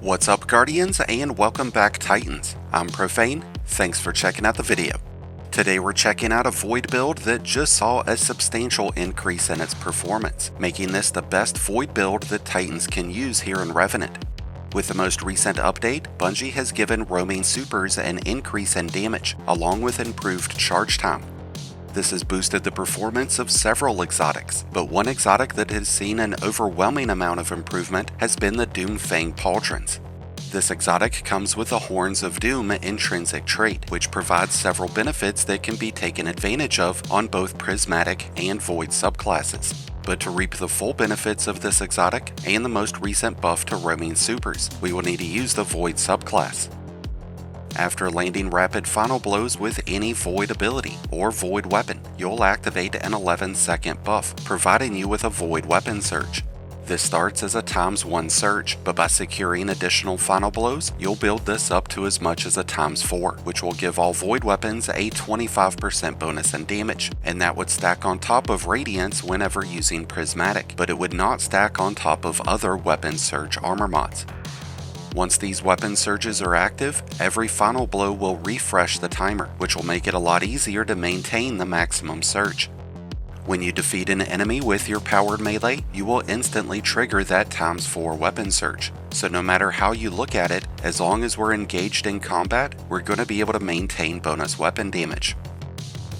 What's up, Guardians, and welcome back, Titans. I'm Profane. Thanks for checking out the video. Today we're checking out a Void build that just saw a substantial increase in its performance, making this the best Void build that Titans can use here in Revenant. With the most recent update, Bungie has given roaming supers an increase in damage, along with improved charge time. This has boosted the performance of several exotics, but one exotic that has seen an overwhelming amount of improvement has been the Fang Pauldrons. This exotic comes with a Horns of Doom intrinsic trait, which provides several benefits that can be taken advantage of on both Prismatic and Void subclasses. But to reap the full benefits of this exotic and the most recent buff to roaming supers, we will need to use the Void subclass. After landing rapid final blows with any Void ability or Void weapon, you'll activate an 11-second buff, providing you with a Void weapon surge. This starts as a ×1 surge, but by securing additional final blows, you'll build this up to as much as a ×4, which will give all Void weapons a 25% bonus in damage, and that would stack on top of Radiance whenever using Prismatic, but it would not stack on top of other weapon surge armor mods. Once these weapon surges are active, every final blow will refresh the timer, which will make it a lot easier to maintain the maximum surge. When you defeat an enemy with your powered melee, you will instantly trigger that ×4 weapon surge. So no matter how you look at it, as long as we're engaged in combat, we're going to be able to maintain bonus weapon damage.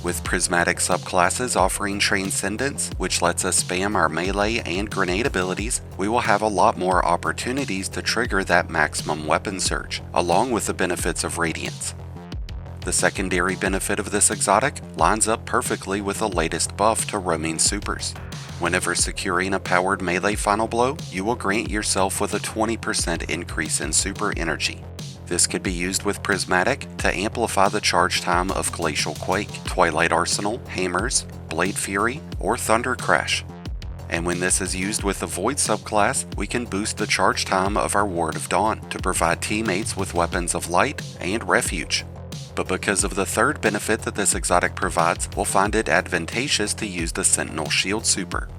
With Prismatic subclasses offering Transcendence, which lets us spam our melee and grenade abilities, we will have a lot more opportunities to trigger that maximum weapon surge, along with the benefits of Radiance. The secondary benefit of this exotic lines up perfectly with the latest buff to roaming supers. Whenever securing a powered melee final blow, you will grant yourself with a 20% increase in super energy. This could be used with Prismatic to amplify the charge time of Glacial Quake, Twilight Arsenal, Hammers, Blade Fury, or Thunder Crash. And when this is used with the Void subclass, we can boost the charge time of our Ward of Dawn to provide teammates with weapons of light and refuge. But because of the third benefit that this exotic provides, we'll find it advantageous to use the Sentinel Shield super.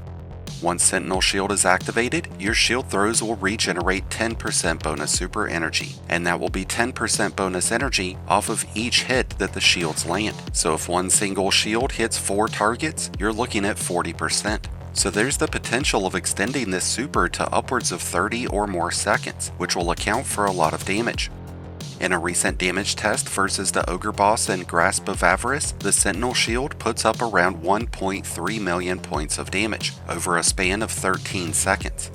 Once Sentinel Shield is activated, your shield throws will regenerate 10% bonus super energy, and that will be 10% bonus energy off of each hit that the shields land. So if one single shield hits 4 targets, you're looking at 40%. So there's the potential of extending this super to upwards of 30 or more seconds, which will account for a lot of damage. In a recent damage test versus the Ogre boss in Grasp of Avarice, the Sentinel Shield puts up around 1.3 million points of damage over a span of 13 seconds.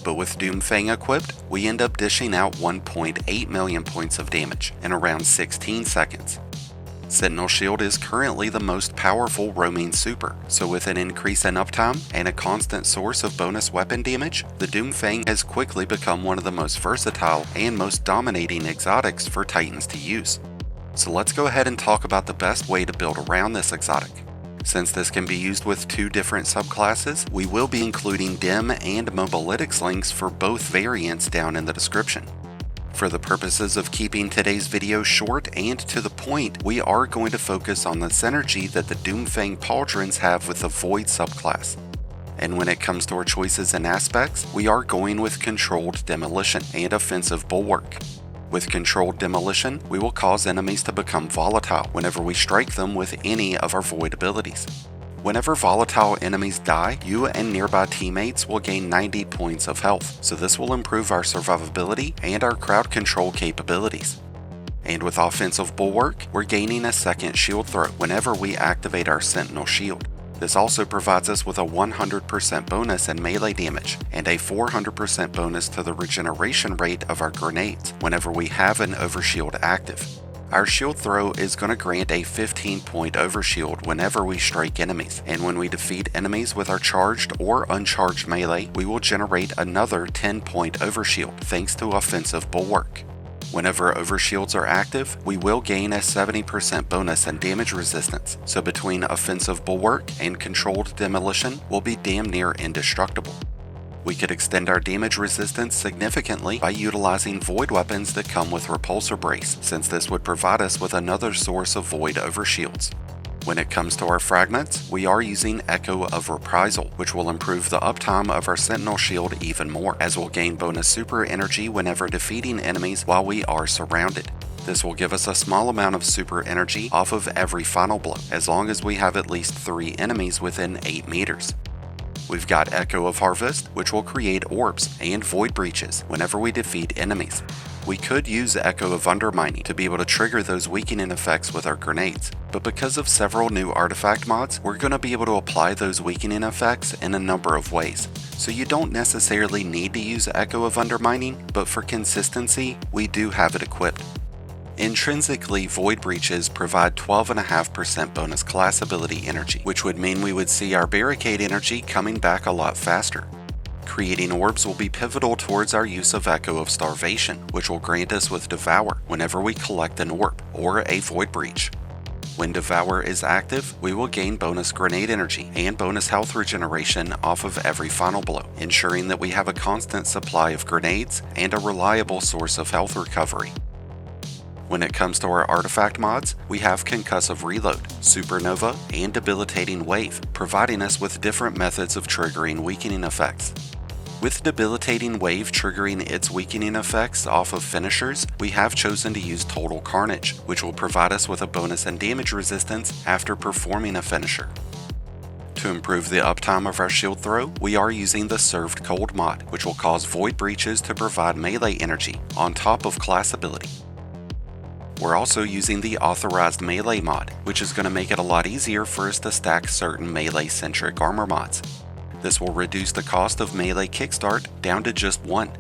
But with Fang equipped, we end up dishing out 1.8 million points of damage in around 16 seconds. Sentinel Shield is currently the most powerful roaming super, so with an increase in uptime and a constant source of bonus weapon damage, the Fang has quickly become one of the most versatile and most dominating exotics for Titans to use. So let's go ahead and talk about the best way to build around this exotic. Since this can be used with 2 different subclasses, we will be including dim and mobalytics links for both variants down in the description. For the purposes of keeping today's video short and to the point, we are going to focus on the synergy that the Fang Pauldrons have with the Void subclass. And when it comes to our choices and aspects, we are going with Controlled Demolition and Offensive Bulwark. With Controlled Demolition, we will cause enemies to become volatile whenever we strike them with any of our Void abilities. Whenever volatile enemies die, you and nearby teammates will gain 90 points of health, so this will improve our survivability and our crowd control capabilities. And with Offensive Bulwark, we're gaining a second shield throw whenever we activate our Sentinel Shield. This also provides us with a 100% bonus in melee damage and a 400% bonus to the regeneration rate of our grenades whenever we have an overshield active. Our shield throw is going to grant a 15-point overshield whenever we strike enemies, and when we defeat enemies with our charged or uncharged melee, we will generate another 10-point overshield thanks to Offensive Bulwark. Whenever overshields are active, we will gain a 70% bonus in damage resistance, so between Offensive Bulwark and Controlled Demolition, we'll be damn near indestructible. We could extend our damage resistance significantly by utilizing Void weapons that come with Repulsor Brace, since this would provide us with another source of Void overshields. When it comes to our fragments, we are using Echo of Reprisal, which will improve the uptime of our Sentinel shield even more, as we'll gain bonus super energy whenever defeating enemies while we are surrounded. This will give us a small amount of super energy off of every final blow, as long as we have at least 3 enemies within 8 meters. We've got Echo of Harvest, which will create orbs and void breaches whenever we defeat enemies. We could use Echo of Undermining to be able to trigger those weakening effects with our grenades, but because of several new artifact mods, we're going to be able to apply those weakening effects in a number of ways. So you don't necessarily need to use Echo of Undermining, but for consistency, we do have it equipped. Intrinsically, Void Breaches provide 12.5% bonus class ability energy, which would mean we would see our barricade energy coming back a lot faster. Creating orbs will be pivotal towards our use of Echo of Starvation, which will grant us with Devour whenever we collect an orb or a Void Breach. When Devour is active, we will gain bonus grenade energy and bonus health regeneration off of every final blow, ensuring that we have a constant supply of grenades and a reliable source of health recovery. When it comes to our artifact mods, we have Concussive Reload, Supernova, and Debilitating Wave, providing us with different methods of triggering weakening effects. With Debilitating Wave triggering its weakening effects off of finishers, we have chosen to use Total Carnage, which will provide us with a bonus in damage resistance after performing a finisher. To improve the uptime of our shield throw, we are using the Served Cold mod, which will cause Void Breaches to provide melee energy on top of class ability. We're also using the Authorized Melee mod, which is going to make it a lot easier for us to stack certain melee-centric armor mods. This will reduce the cost of melee kickstart down to just 1.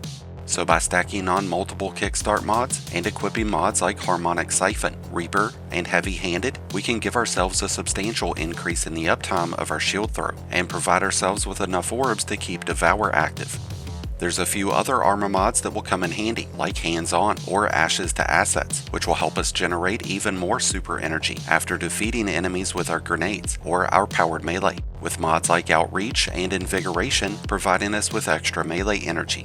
So by stacking on multiple kickstart mods and equipping mods like Harmonic Siphon, Reaper, and Heavy Handed, we can give ourselves a substantial increase in the uptime of our shield throw and provide ourselves with enough orbs to keep Devour active. There's a few other armor mods that will come in handy, like Hands On or Ashes to Assets, which will help us generate even more super energy after defeating enemies with our grenades or our powered melee, with mods like Outreach and Invigoration providing us with extra melee energy.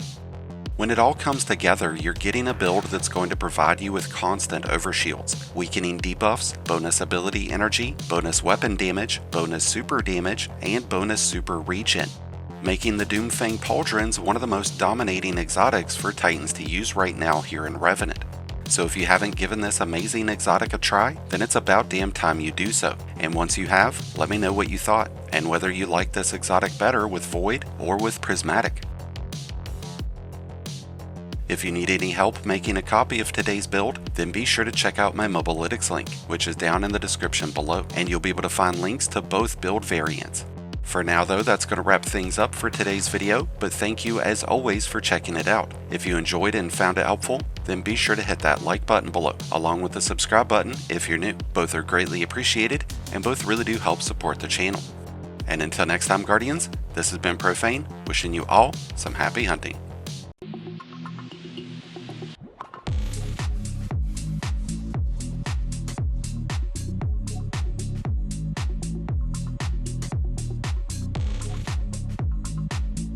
When it all comes together, you're getting a build that's going to provide you with constant overshields, weakening debuffs, bonus ability energy, bonus weapon damage, bonus super damage, and bonus super regen, making the Doomfang Pauldrons one of the most dominating exotics for Titans to use right now here in Revenant. So if you haven't given this amazing exotic a try, then it's about damn time you do so. And once you have, let me know what you thought, and whether you like this exotic better with Void or with Prismatic. If you need any help making a copy of today's build, then be sure to check out my Mobalytics link, which is down in the description below, and you'll be able to find links to both build variants. For now though, that's going to wrap things up for today's video, but thank you as always for checking it out. If you enjoyed and found it helpful, then be sure to hit that like button below, along with the subscribe button if you're new. Both are greatly appreciated, and both really do help support the channel. And until next time, Guardians, this has been Profane, wishing you all some happy hunting.